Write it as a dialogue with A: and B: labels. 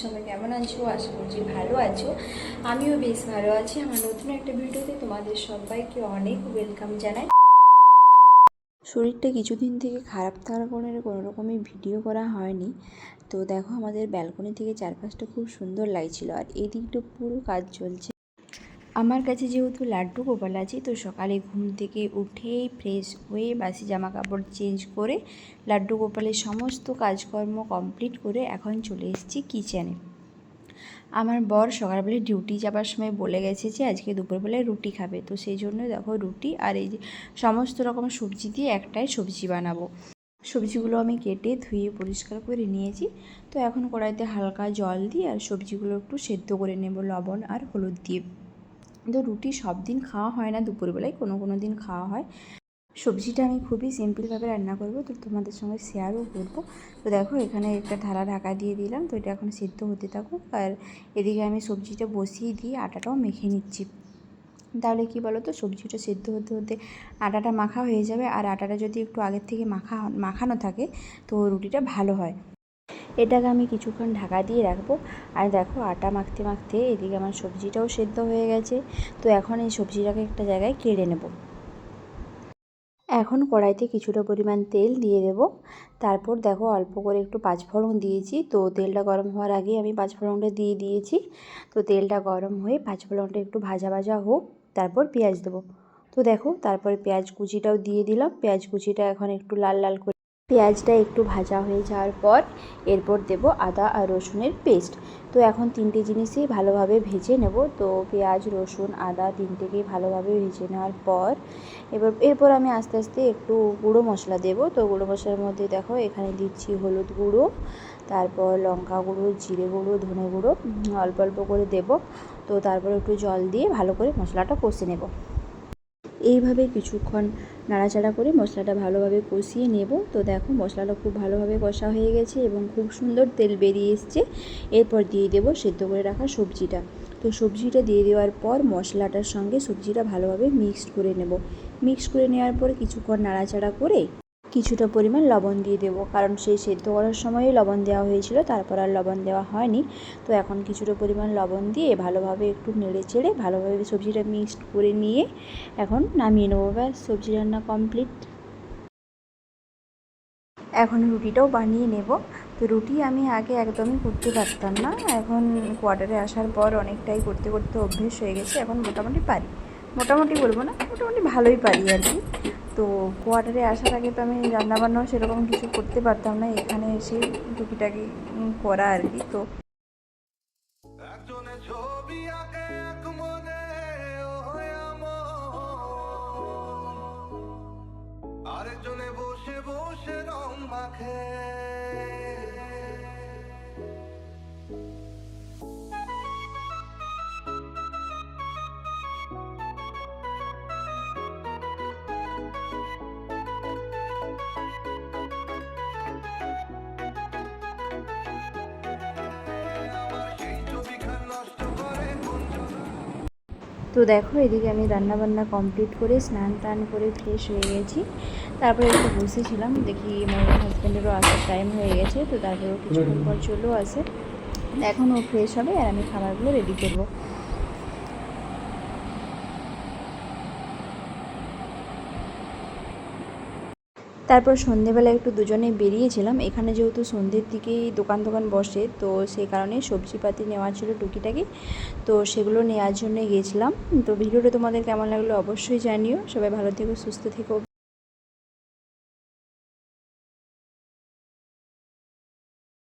A: সবাই কেমন আছো? আশা করছি ভালো আছো। আমিও বেশ ভালো আছি। আমার নতুন একটা ভিডিওতে তোমাদের সবাইকে অনেক ওয়েলকাম জানাই। শরীরটা কিছুদিন থেকে খারাপ থাকার কারণে কোনো রকমই ভিডিও করা হয়নি। তো দেখো আমাদের ব্যালকনি থেকে চারপাশটা খুব সুন্দর লাগছিল, আর এই দিকটা পুরো কাজ চলছে। আমার কাছে যেহেতু লাড্ডু গোপাল আছে, তো সকালে ঘুম থেকে উঠেই ফ্রেশ হয়ে বাসি জামা কাপড় চেঞ্জ করে লাড্ডু গোপালের সমস্ত কাজকর্ম কমপ্লিট করে এখন চলে এসেছি কিচেনে। আমার বর সকালবেলায় ডিউটি যাবার সময় বলে গেছে যে আজকে দুপুরবেলায় রুটি খাবে, তো সেই জন্য দেখো রুটি আর এই যে সমস্ত রকম সবজি দিয়ে একটাই সবজি বানাবো। সবজিগুলো আমি কেটে ধুয়ে পরিষ্কার করে নিয়েছি। তো এখন কড়াইতে হালকা জল দিয়ে আর সবজিগুলো একটু সেদ্ধ করে নেব লবণ আর হলুদ দিয়ে। তো রুটি সব দিন খাওয়া হয় না, দুপুরবেলায় কোনো কোনো দিন খাওয়া হয়। সবজিটা আমি খুবই সিম্পলভাবে রান্না করব, তো তোমাদের সঙ্গে শেয়ারও করবো। তো দেখো এখানে একটা থালা ঢাকা দিয়ে দিলাম, তো এটা এখন সিদ্ধ হতে থাকুক। আর এদিকে আমি সবজিটা বসিয়ে দিয়ে আটাটাও মেখে নিচ্ছি। তাহলে কি বলো তো, সবজিটা সিদ্ধ হতে হতে আটাটা মাখা হয়ে যাবে, আর আটাটা যদি একটু আগের থেকে মাখানো থাকে তো রুটিটা ভালো হয়। এটাকে আমি কিছুক্ষণ ঢাকা দিয়ে রাখবো। আর দেখো আটা মাখতে মাখতে এদিকে আমার সবজিটাও সেদ্ধ হয়ে গেছে। তো এখন এই সবজিটাকে একটা জায়গায় কেড়ে নেব। এখন কড়াইতে কিছুটা পরিমাণ তেল দিয়ে দেব। তারপর দেখো অল্প করে একটু পাঁচফোড়ন দিয়েছি। তো তেলটা গরম হওয়ার আগেই আমি পাঁচফোড়নটা দিয়ে দিয়েছি। তো তেলটা গরম হয়ে পাঁচফোড়নটা একটু ভাজা ভাজা হোক, তারপর পেঁয়াজ দেবো। তো দেখো তারপরে পেঁয়াজ কুচিটাও দিয়ে দিলাম। পেঁয়াজ কুচিটা এখন একটু লাল লাল করে পেঁয়াজটা একটু ভাজা হয়ে যাওয়ার পর এরপর দেব আদা আর রসুনের পেস্ট। তো এখন তিনটে জিনিসই ভালোভাবে ভেজে নেব। তো পেঁয়াজ রসুন আদা তিনটেকেই ভালোভাবে ভেজে নেওয়ার পর এরপর আমি আস্তে আস্তে একটু গুঁড়ো মশলা দেব। তো গুঁড়ো মশলার মধ্যে দেখো এখানে দিচ্ছি হলুদ গুঁড়ো, তারপর লঙ্কা গুঁড়ো, জিরে গুঁড়ো, ধনে গুঁড়ো অল্প অল্প করে দেব। তো তারপর একটু জল দিয়ে ভালো করে মশলাটা কষে নেব। এইভাবে কিছুক্ষণ নাড়াচাড়া করে মশলাটা ভালোভাবে কষিয়ে নেব। তো দেখো মশলাটা খুব ভালোভাবে কষা হয়ে গেছে এবং খুব সুন্দর তেল বেরিয়ে এসছে। এরপর দিয়ে দেব সেদ্ধ করে রাখা সবজিটা। তো সবজিটা দিয়ে দেওয়ার পর মশলাটার সঙ্গে সবজিটা ভালোভাবে মিক্সড করে নেব। মিক্স করে নেওয়ার পরে কিছুক্ষণ নাড়াচাড়া করে কিছুটা পরিমাণ লবণ দিয়ে দেবো, কারণ সেই সেদ্ধ করার সময়ই লবণ দেওয়া হয়েছিল, তারপর আর লবণ দেওয়া হয়নি। তো এখন কিছুটা পরিমাণ লবণ দিয়ে ভালোভাবে একটু নেড়ে চেড়ে ভালোভাবে সবজিটা মিক্সড করে নিয়ে এখন নামিয়ে নেবো। ব্যাস সবজি রান্না কমপ্লিট। এখন রুটিটাও বানিয়ে নেব। তো রুটি আমি আগে একদমই করতে পারতাম না, এখন কোয়ার্টারে আসার পর অনেকটাই করতে করতে অভ্যেস হয়ে গেছে। এখন মোটামুটি পারি, মোটামুটি বলবো না, মোটামুটি ভালোই পারি আর কি। তো কোয়ার্টারে আসার আগে তো আমি রান্নাবান্নাও সেরকম কিছু করতে পারতাম না, এখানে এসে টুকিটাকি করা আর কি। তো আরেকজনে বসে বসে রং মাখে। তো দেখো এদিকে আমি রান্নাবান্না কমপ্লিট করে স্নান টান করে ফ্রেশ হয়ে গেছি। তারপরে একটু বসেছিলাম, দেখি আমার হাজব্যান্ডেরও আসার টাইম হয়ে গেছে। তো তারপরেও কিছুক্ষণ পর চলেও আসে। এখন ও ফ্রেশ হবে আর আমি খাবারগুলো রেডি করবো। তারপর সন্ধেবেলা একটু দুজনে বেরিয়েছিলাম। এখানে যেহেতু সন্ধ্যের দিকেই দোকান বসে, তো সেই কারণে সবজিপাতি নেওয়া ছিল টুকিটাকি, তো সেগুলো নেওয়ার জন্য গিয়েছিলাম। তো ভিডিওটা তোমাদের কেমন লাগলো অবশ্যই জানিও। সবাই ভালো থেকো, সুস্থ থেকো।